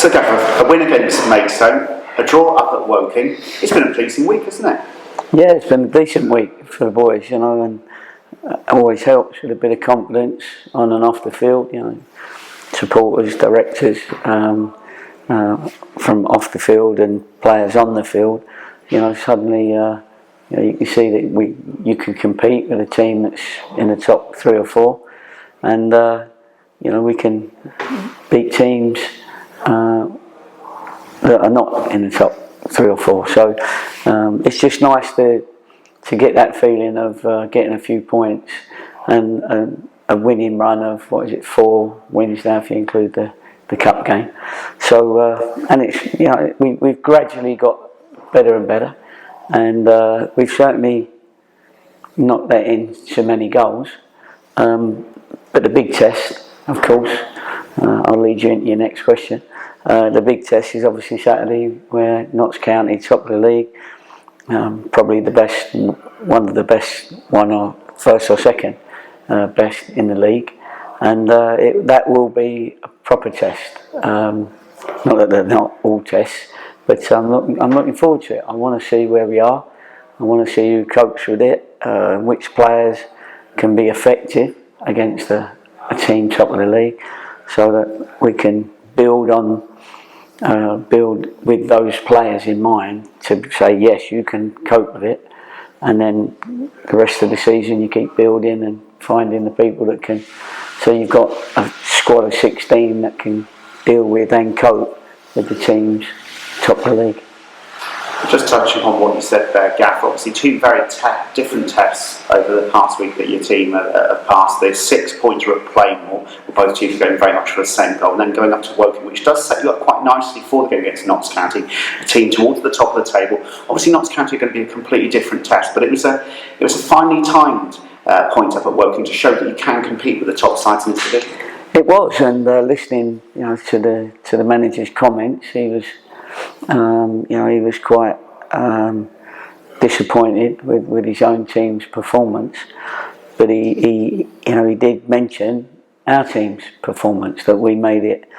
So Gaffer, a win against Maidstone, a draw up at Woking. It's been a pleasing week, hasn't it? Yeah, it's been a decent week for the boys, you know, and it always helps with a bit of confidence on and off the field, you know, supporters, directors from off the field and players on the field, you know, suddenly you know, you can see that you can compete with a team that's in the top 3 or 4, and you know, we can beat teams that are not in the top 3 or 4. So it's just nice to get that feeling of getting a few points and a winning run of, what is it, 4 wins now if you include the cup game. So and it's, you know, we've gradually got better and better, and we've certainly not let in so many goals. But the big test, of course, I'll lead you into your next question. The big test is obviously Saturday, where Notts County, top of the league, probably the best, one of the best, first or second best in the league, and that will be a proper test. Not that they're not all tests, but I'm looking forward to it. I want to see where we are. I want to see who copes with it, which players can be effective against a team top of the league, so that we can build with those players in mind to say, yes, you can cope with it, and then the rest of the season you keep building and finding the people that can. So you've got a squad of 16 that can deal with and cope with the teams top of the league. Just touching on what you said there, Gaff, obviously 2 very different tests over the past week that your team have passed. There's 6 points at Plainmoor, with both teams going very much for the same goal, and then going up to Woking, which does set you up quite nicely for the game against Notts County, a team towards the top of the table. Obviously Notts County are going to be a completely different test, but it was a finely timed point up at Woking to show that you can compete with the top sides in this division. It was, and listening, you know, to the manager's comments, he was. You know, he was quite disappointed with his own team's performance, but he you know, he did mention our team's performance, that we made it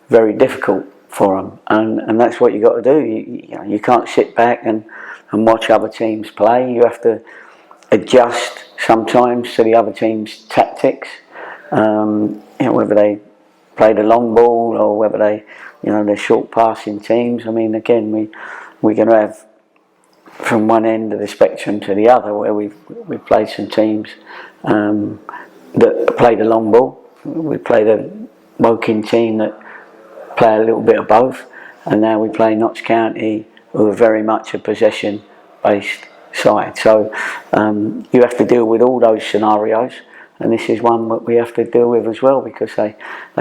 very difficult for them, and that's what you got to do. You know, you can't sit back and watch other teams play. You have to adjust sometimes to the other team's tactics. You know, whether they play the long ball or whether they, you know, they're short passing teams. I mean, again, we're going to have from one end of the spectrum to the other, where we've played some teams that play the long ball. We played a Woking team that play a little bit of both, and now we play Notts County, who are very much a possession based side. So you have to deal with all those scenarios, and this is one that we have to deal with as well, because they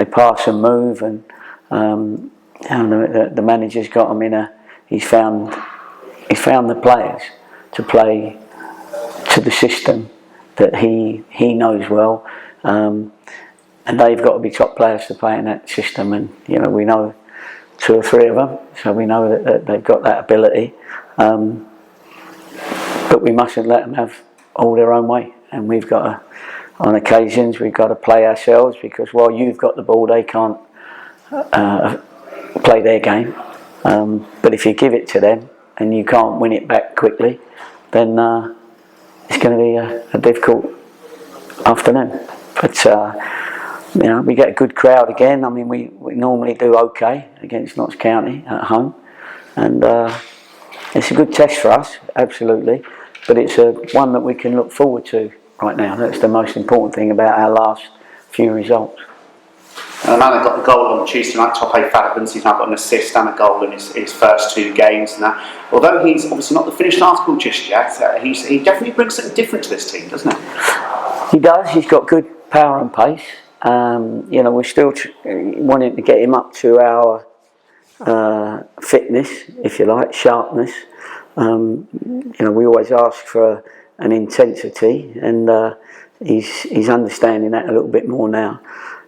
pass and move, and the manager's got them in he's found the players to play to the system that he knows well, and they've got to be top players to play in that system. And you know, we know 2 or 3 of them, so we know that they've got that ability, but we mustn't let them have all their own way, and we've got to, on occasions, we've got to play ourselves, because while you've got the ball, they can't play their game. But if you give it to them and you can't win it back quickly, then it's going to be a difficult afternoon. But you know, we get a good crowd again. I mean, we normally do okay against Notts County at home, and it's a good test for us, absolutely. But it's one that we can look forward to right now. That's the most important thing about our last few results. And the man that got the goal on Tuesday night, Tope Fadabans, he's now got an assist and a goal in his first 2 games. And although he's obviously not the finished article just yet, he definitely brings something different to this team, doesn't he? He does. He's got good power and pace. You know, we're still wanting to get him up to our fitness, if you like, sharpness. You know, we always ask for an intensity, and he's understanding that a little bit more now.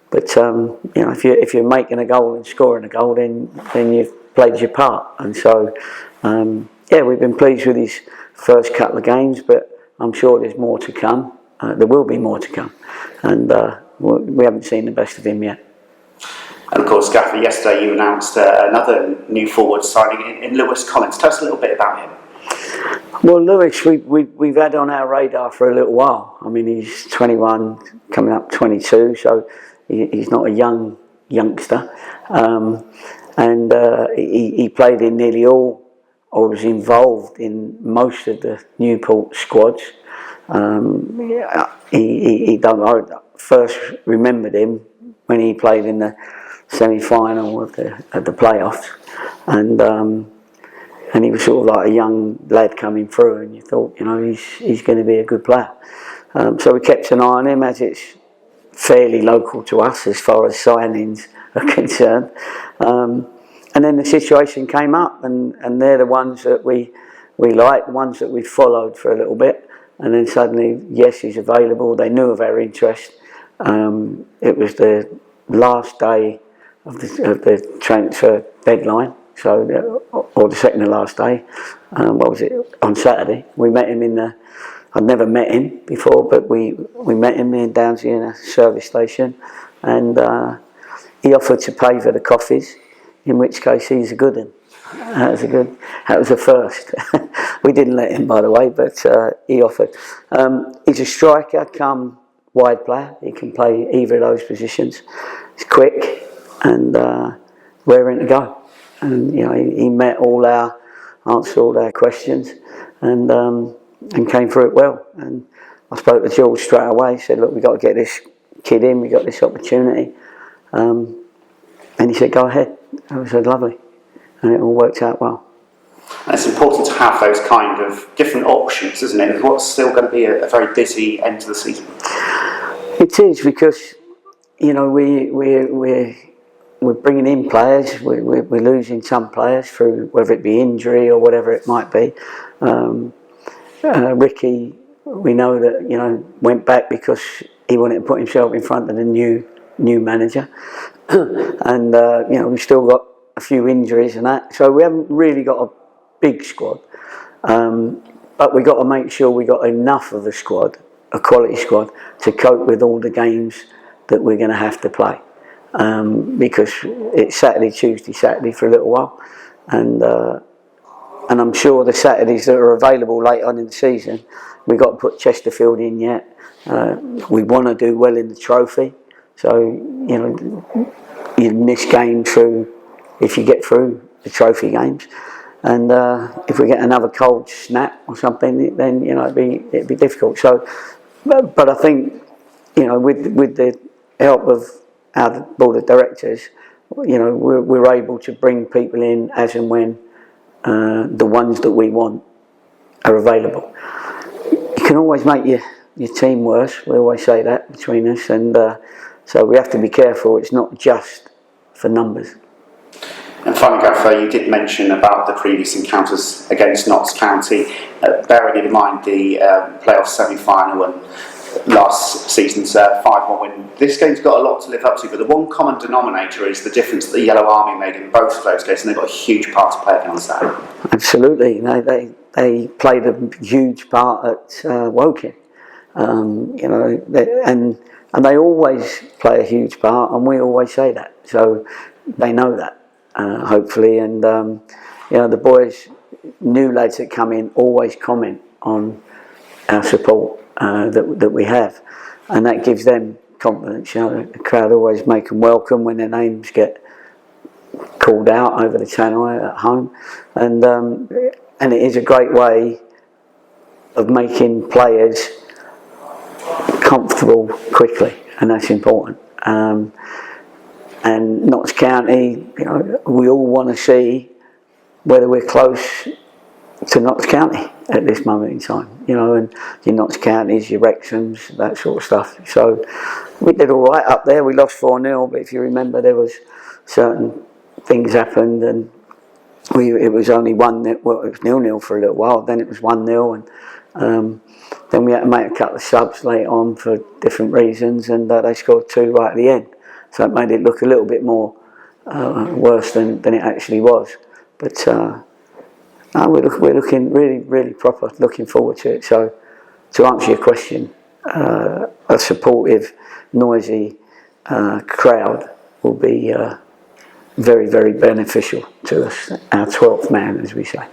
But you know, if you're making a goal and scoring a goal, then you've played your part. And so yeah, we've been pleased with his first couple of games, but I'm sure there's more to come. There will be more to come, and we haven't seen the best of him yet. And of course, Gaffer, yesterday you announced another new forward signing in Lewis Collins. Tell us a little bit about him. Well, Lewis, we've had on our radar for a little while. I mean, he's 21, coming up 22, so he's not a youngster. And he played in nearly all, or was involved in most of the Newport squads. I first remembered him when he played in the semi-final of the playoffs, and he was sort of like a young lad coming through, and you thought, he's going to be a good player. So we kept an eye on him, as it's fairly local to us as far as signings are concerned. And then the situation came up, and they're the ones that we liked, the ones that we followed for a little bit, and then suddenly, yes, he's available. They knew of our interest. It was the last day of the transfer deadline, so or the second to last day. What was it? On Saturday, we met him I'd never met him before, but we met him in Downsy in a service station, and he offered to pay for the coffees, in which case he's a good one. That was a first. We didn't let him, by the way, but he offered. He's a striker, come wide player. He can play either of those positions. He's quick and raring to go. And he met answered all our questions, and came through it well. And I spoke to George straight away. Said, "Look, we've got to get this kid in. We got this opportunity." And he said, "Go ahead." I said, "Lovely," and it all worked out well. And it's important to have those kind of different options, isn't it? What's still going to be a very busy end to the season. It is, because we're bringing in players. We're losing some players through whether it be injury or whatever it might be. Ricky, we know that went back because he wanted to put himself in front of the new manager, and we've still got a few injuries and that, so we haven't really got a big squad, but we got to make sure we got enough of a squad, a quality squad, to cope with all the games that we're going to have to play, because it's Tuesday, Saturday for a little while, and I'm sure the Saturdays that are available late on in the season, we've got to put Chesterfield in yet. We want to do well in the trophy, so you miss games through if you get through the trophy games, and if we get another cold snap or something, then it'd be difficult. So, but I think with the help of our board of directors, we're able to bring people in as and when the ones that we want are available. You can always make your team worse. We always say that between us, and so we have to be careful. It's not just for numbers. And finally, Gaffer, you did mention about the previous encounters against Notts County, bearing in mind the playoff semi-final and last season's 5-1 win. This game's got a lot to live up to, but the one common denominator is the difference that the Yellow Army made in both of those games, and they've got a huge part to play against that. Absolutely, they played a huge part at Woking, and they always play a huge part, and we always say that, so they know that. Hopefully, and the boys, new lads that come in, always comment on our support that we have, and that gives them confidence. The crowd always make them welcome when their names get called out over the channel at home, and it is a great way of making players comfortable quickly, and that's important. And Notts County, we all want to see whether we're close to Notts County at this moment in time, and your Notts Counties, your Wrexhams, that sort of stuff. So we did all right up there. We lost 4-0, but if you remember, there was certain things happened, and it was only 1-0. Well, it was 0-0 for a little while. Then it was 1-0, and then we had to make a couple of subs late on for different reasons, and they scored 2 right at the end. So it made it look a little bit more worse than it actually was. But we're looking really, really proper, looking forward to it. So to answer your question, a supportive, noisy crowd will be very, very beneficial to us, our 12th man, as we say.